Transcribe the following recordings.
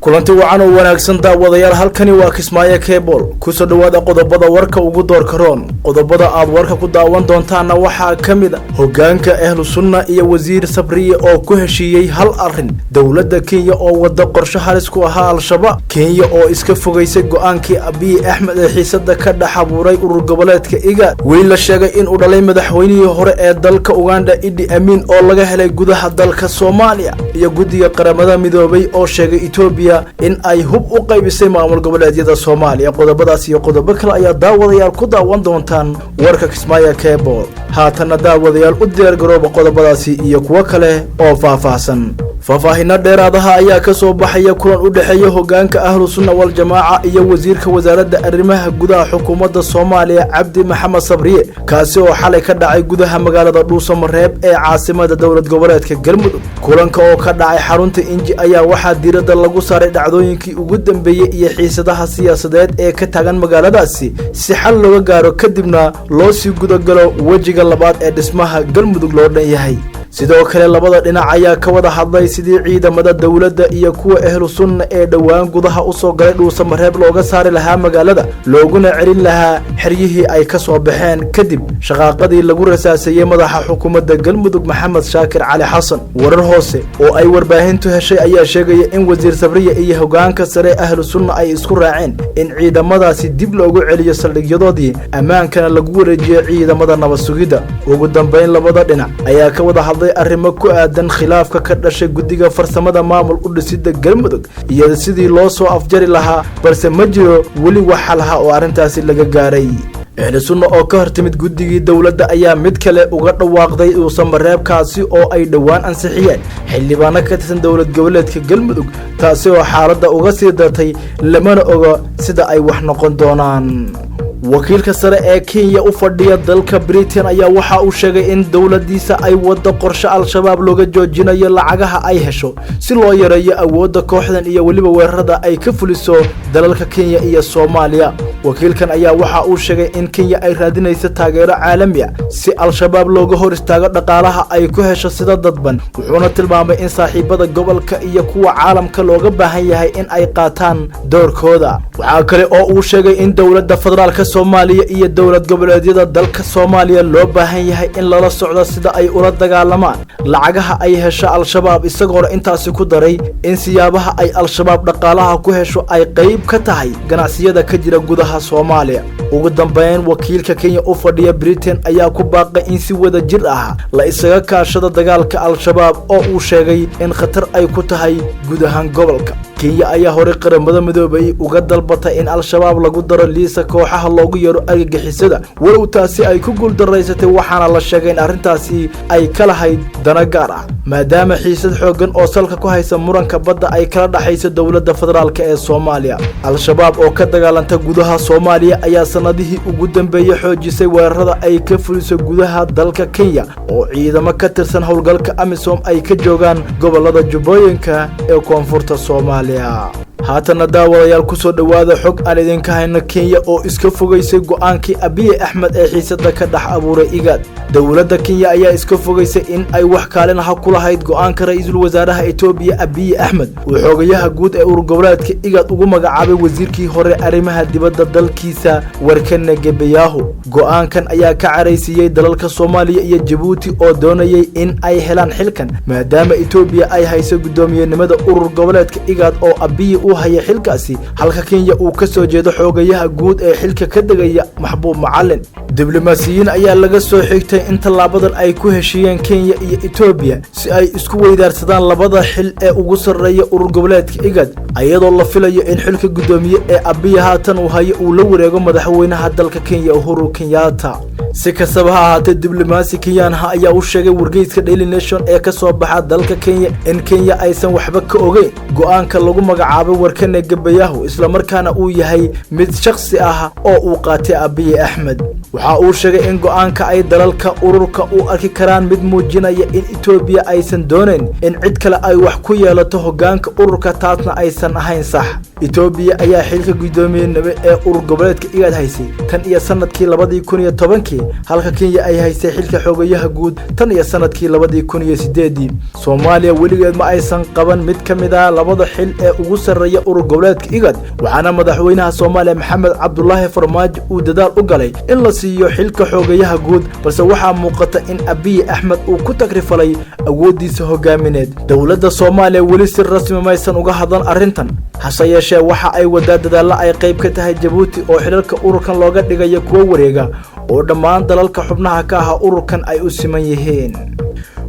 kulanti wacan oo wanaagsan daawadayaal halkani waa Kismaayo Cable ku soo dhawaada qodobada warka ugu doorka roon qodobada aad warka ku daawan doontaana waxa kamid ah hogaanka ahlu sunna iyo wasiir sabriye oo ku heshiiyay hal arin dawladda Kenya oo wada qorshe halis ku ahaa al-shabaab Kenya oo iska fogeysay go'aankii Abiy Ahmed ee xiisada ka dhaxabuuray urur goboleedka iga wiil la sheegay in uu dhalay madaxweynihii hore ee dalka Uganda Amin oo laga helay gudaha dalka Somalia iyo guddiga qaramada midoobay oo sheegay Itobiya in ay hub u qaybisay Mamul Goboled-yada Somalia qodobadaas iyo qodobo kale ayaa daawadayaal ku daawan doontaan warka Kismaayo Cable haatana daawadayaal u diyaar garooba qodobadaasi iyo kuwa kale oo faahfaahsan faahfaahinna dheeraadaha ayaa ka soo baxaya kulan u dhaxeeya hogaanka ahlu sunna wal jamaa iyo wasiirka wasaaradda arrimaha gudaha xukuumadda Soomaaliya Cabdi Maxamed Sabriye kaasi oo xalay ka dhacay gudaha magaalada Dhuusamareeb ee caasimada dawlad goboleedka Galmudug kulanka oo ka dhacay xarunta Inji ayaa waxa diiradda lagu saaray dhacdooyinkii ugu dambeeyay iyo xiisadaha siyaasadeed ee ka tagan magaaladaasi si xal looga gaaro kadibna loo sii gudagalo wajiga labaad ee dhismaha Galmudug loo dhan yahay sidoo kale labada dhinac ayaa ka wada hadlay sidii ciidamada dawladda iyo kuwa ahlu sunna ee dhawaan gudaha u soo galay Dhuusamareeb looga saari lahaa magaalada looguna celin lahaa xeryihii ay ka soo baxeen kadib shaqaaqadii lagu rasaasayay madaxa xukuumadda Galmudug Maxamed Shaakir Cali Xasan warar hoose oo ay warbaahintu heshay ayaa sheegay in wasiir Sabriye iyo hogaanka sare ahlu sunna ay isku raaceen in ciidamadaasi dib loogu celiyo saldhigyadoodii amaankana lagu wareejiyo ciidamada nabad sugidda ugu dambeyn labada dhinac ayaa ka wada arrimo ku aadan khilaafka ka dhashay guddiga farsamada maamul u dhisida Galmudug iyo sidii loo soo afjari lahaa balse ma jiro wali wax xal ah oo arintaasi laga gaaray ahlu sunna oo ka hortimid guddigii dawladda ayaa mid kale uga dhawaaqday Dhuusamareeb kaasi oo ay dhawaan ansixiyeen xildhibaano ka tirsan dawlad goboleedka Galmudug taasi oo xaaladda uga sii dartay lamana oga sida ay wax noqon doonaan wakiilka sare ee Kenya u fadhiya dalka Britain ayaa waxa uu sheegay in dawladdiisa ay wada qorshe al-shabaab looga joojinayo lacagaha ay hesho si loo yareeyo awoodda kooxdan iyo waliba weerarada ay ka fuliso dalalka Kenya iyo Somalia wakiilkan ayaa waxa uu sheegay in Kenya ay raadinayso taageero caalami ah si al-shabaab looga hor istaago dhaqaalaha ay ku hesho sida dadban wuxuuna tilmaamay in saaxiibada gobolka iyo kuwa caalamka looga baahan yahay in ay qaataan doorkooda waxa kale oo uu sheegay in dawladda federaalka Soomaaliya iyo dawlad goboleedyada dalka Soomaaliya loo baahan yahay in lala socdo sida ay ula dagaalamaan lacagaha ay hesho al-shabaab isagoo intaasi ku daray in siyaabaha ay al-shabaab dhaqaalaha ku hesho ay qayb ka tahay ganacsiyada ka jira gudaha Soomaaliya ugu dambeyn wakiilka Kenya u fadhiya Britain ayaa ku baaqay in si wada jir ah la isaga kaashado dagaalka al-shabaab oo uu sheegay in khatar ay ku tahay gudaha gobolka Kenya ayaa hore qaramada midoobay uga dalbatay in al-shabaab lagu daro liiska kooxaha loogu yeero argagixisada walow taasi ay ku guuldareysatay waxaana la sheegay in arintaasi ay kala hayd dana gaar ah maadaama xiisad xoogan oo salka ku haysa muranka badda ay kala dhaxayso dawladda federaalka ee Soomaaliya al-shabaab oo ka dagaalanta gudaha Soomaaliya ayaa sanadihii ugu dambeeyay xoojisay weerarada ay ka fuliso gudaha dalka Kenya oo ciidamo ka tirsan howlgalka Amisom ay ka joogaan gobolada Jubbooyinka ee koonfurta Soomaaliya haatana daawadayaal ku soo dhawaada xog aan idinka hayno Kenya oo iska fogeysay go'aankii Abiy Ahmed ee xiisada ka dhax abuuray igad dawladda Kenya ayaa iska fogeysay in ay wax kaalin ah ku lahayd go'aanka ra'iisul wasaaraha Itobiya Abiy Ahmed uu xogayaha guud ee urur goboleedka igad ugu magacaabay wasiirkii hore arrimaha dibadda dalkiisa warkana Gabayahu go'aankan ayaa ka careysiyay dalalka Soomaaliya iyo Djibouti oo doonayay in ay helaan xilkan maadaama Itobiya ay hayso gudoomiyenimada urur goboleedka igad oo Abiy haya xilkaasi halka Kenya uu ka soo jeedo xogayaha guud ee xilka ka dagaya Maxbuub Macallin diblomaasiyiin ayaa laga soo xigtay in talaabadan ay ku heshiiyeen Kenya iyo Itobiya si ay isku weydaarsadaan labada xil ee ugu sareeya urur goboleedka igad ayadoo la filayo in xilka gudoomiye ee Abiy haatan uu hayo uu la wareego madaxweynaha dalka Kenya Uhuru Kenyatta si kastaba ha ahaatee diblomaasi Kenyan ayaa u sheegay wargeyska Daily Nation ee ka soo baxa dalka Kenya in Kenya aysan waxba ka ogeyn go'aanka lagu magacaabay warkana Gabayahu isla markaana uu yahay mid shakhsi ah oo uu qaatay Abiy Ahmed waxa uu sheegay in go'aanka ay dalalka ururka u arki karaan mid muujinaya in Itobiya aysan doonayn in cid kale ay wax ku yeelato hogaanka ururka taasna aysan ahayn sax Itobiya ayaa xilka gudoomiyay nabe ee urur goboleedka igad haysay tan iyo sanadkii 2010 halka Kenya ay haysay xilka xogayaha guud tan iyo sanadkii 2008 Soomaaliya weligeed ma aysan qaban mid kamid ah labada xil ee ugu sareeya urur goboleedka igad waxaana madaxweynaha Soomaaliya Maxamed Cabdullaahi Farmaajo uu dadaal u galay in la siiyo xilka xogayaha guud balse waxaa muuqata in Abiy Ahmed uu ku takrifalay awoodiisa hogaamineed dawladda Soomaaliya weli si rasmi ma aysan uga hadlan arrintan hase yeeshee waxa ay wada dadaal ay qayb ka tahay Djibouti oo xilalka ururkan looga dhigayo kuwa wareega oo dhammaan dalalka xubnaha ka ah ururkan ay u siman yihiin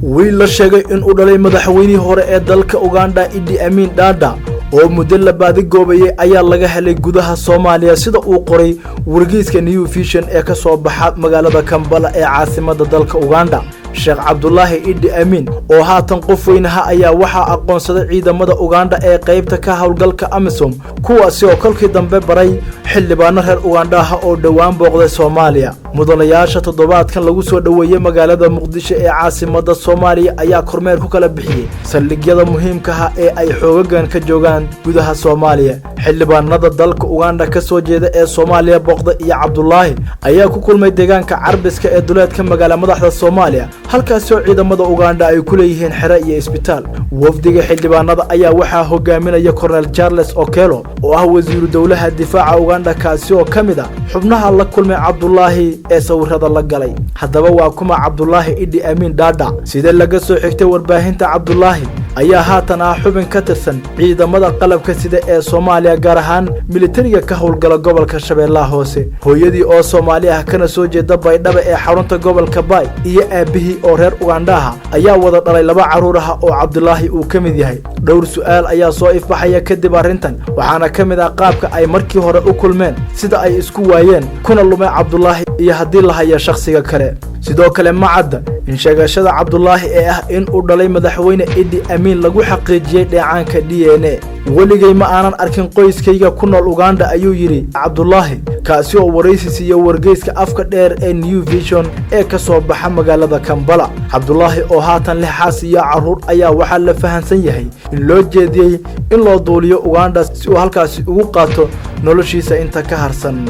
wiil la sheegay in uu dhalay madaxweynihii hore ee dalka Uganda Idi Amin Dada oo muddo la baadi goobayay ayaa laga helay gudaha Soomaaliya sida uu qoray wargeyska New Vision ee ka soo baxa magaalada Kampala ee caasimadda dalka Uganda Sheekh Cabdullaahi Idi Amin oo haatan qof weynaha ayaa waxa aqoonsaday ciidamada Uganda ee qaybta ka hawlgalka AMISOM kuwaasi oo kolkii dambe baray xildhibaano reer Uganda ah oo dhawaan booqday Soomaaliya mudanayaasha toddobaadkan lagu soo dhaweeyay magaalada Muqdisho ee caasimadda Soomaaliya ayaa kormeer ku kala bixiyay saldhigyada muhiimka ah ee ay xoogagan ka joogaan gudaha Soomaaliya xildhibaanada dalka Uganda ka soo jeeda ee Soomaaliya booqday iyo Cabdullaahi ayaa ku kulmay deegaanka Carbiska ee duleedka magaalada madaxda Soomaaliya halkaas oo ciidamada Uganda ay ku leeyihiin xira iyo isbitaal wafdiga xildhibaanada ayaa waxa hogaaminaya Colonel Charles Okello oo ah wasiiru dawladda difaaca Uganda kaasi oo kamid ah xubnaha la kulmay Cabdullaahi ee sawirada la galay haddaba waa kuma Cabdullaahi Idi Amin Dada sida laga soo xigtay warbaahinta Cabdullaahi ayaa haatan ah xubin ka tirsan ciidamada qalabka sida ee Soomaaliya gaar ahaan militariga ka howlgala gobolka Shabeellaha Hoose hooyadii oo Soomaali ah kana soo jeeda Baydhabo ee xarunta gobolka Bay iyo aabihii oo reer Uganda ah ayaa wada dhalay laba caruur ah oo Cabdullaahi uu kamid yahay dhowr su'aal ayaa soo ifbaxaya kadib arrintan waxaana kamid ah qaabka ay markii hore u kulmeen sida ay isku waayeen kuna lumay Cabdullaahi iyo hadii la hayo shakhsiga kale sidoo kale ma cadda in sheegashada Cabdullaahi ee ah in uu dhalay madaxweyne Idi Amin lagu xaqiijiyay dheecaanka DNA waligay ma aanan arkin qoyskayga ku nool Uganda ayuu yiri Cabdullaahi kaasi oo wareysi siiyay wargeyska afka dheer ee New Vision ee ka soo baxa magaalada Kampala Cabdullaahi oo haatan leh xaas iyo caruur ayaa waxa la fahansan yahay in loo jeediyay in loo duuliyo Uganda si uu halkaas ugu qaato noloshiisa inta ka harsan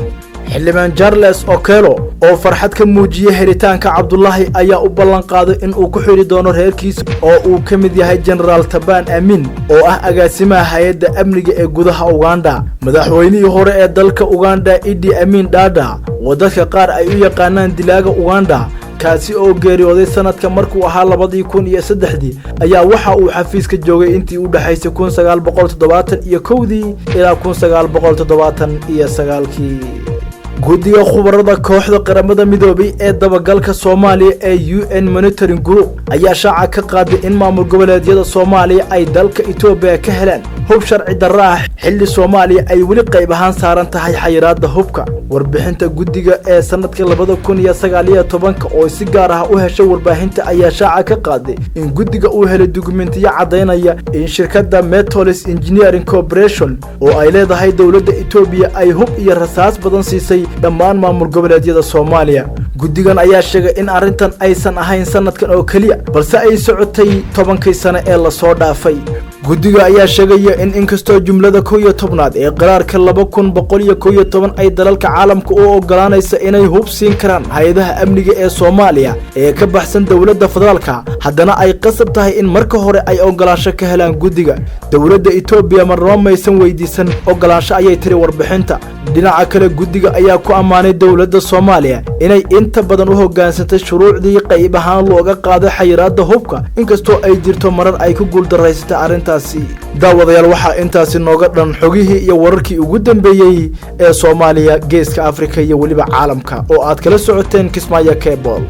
xildhibaan Charles Okello oo farxad ka muujiyay helitaanka Cabdullaahi ayaa u ballan qaaday in uu ku xiri doono reerkiisa oo uu ka mid yahay General Taban Amin oo ah agaasimaha hay'adda amniga ee gudaha Uganda madaxweynihii hore ee dalka Uganda Idi Amin Dada wadadka qaar ay u yaqaanaan dilaaga Uganda kaasi oo geeriyooday sanadka markuu ahaa 2003 ayaa waxa uu xafiiska joogay intii u dhaxaysay 1971 ilaa 1979 guddiga khubarada kooxda qaramada midoobay ee dabagalka Soomaaliya ee UN Monitoring Group ayaa shaaca ka qaaday in maamul goboleedyada Soomaaliya ay dalka Itobiya ka helaan hub sharci darro ah xilli Soomaaliya ay weli qayb ahaan saaran tahay xayiraadda hubka warbixinta guddiga ee sanadka 2019 oo si gaar ah u heshay warbaahinta ayaa shaaca ka qaaday in guddiga uu helay dukumentiyo cadeynaya in shirkadda Metals Engineering Corporation oo ay leedahay dawladda Itobiya ay hub iyo rasaas badan siisay dhammaan maamul goboleedyada Soomaaliya guddigan ayaa sheegay in arrintan aysan ahayn sanadkan oo kaliya balse ay socotay 10 sano ee la soo dhaafay guddiga ayaa sheegay in inkastoo jumlada 11aad ee qaraarka 2111 ay dalalka caalamka u ogolaanaysa inay hub siin karaan hay'adaha amniga ee Soomaaliya ee ka baxsan dawladda federaalka haddana ay qasab tahay in marka hore ay ogolaansho ka helaan guddiga dawladda Itobiya marnaba maysan weydiisan ogolaansho ayay tiri warbixinta dhinaca kale guddiga ayaa ku amaanay dawladda Soomaaliya inay inta badan u hogaansatay shuruucdii qayb ahaan looga qaaday xayiraadda hubka inkastoo ay jirto marar ay ku guuldareysatay arrintaasi daawadayaal waxa intaasi nooga dhan xogihii iyo wararkii ugu dambeeyay ee Soomaaliya geeska Afrika iyo waliba caalamka oo aad kala socoteen Kismaayo Cable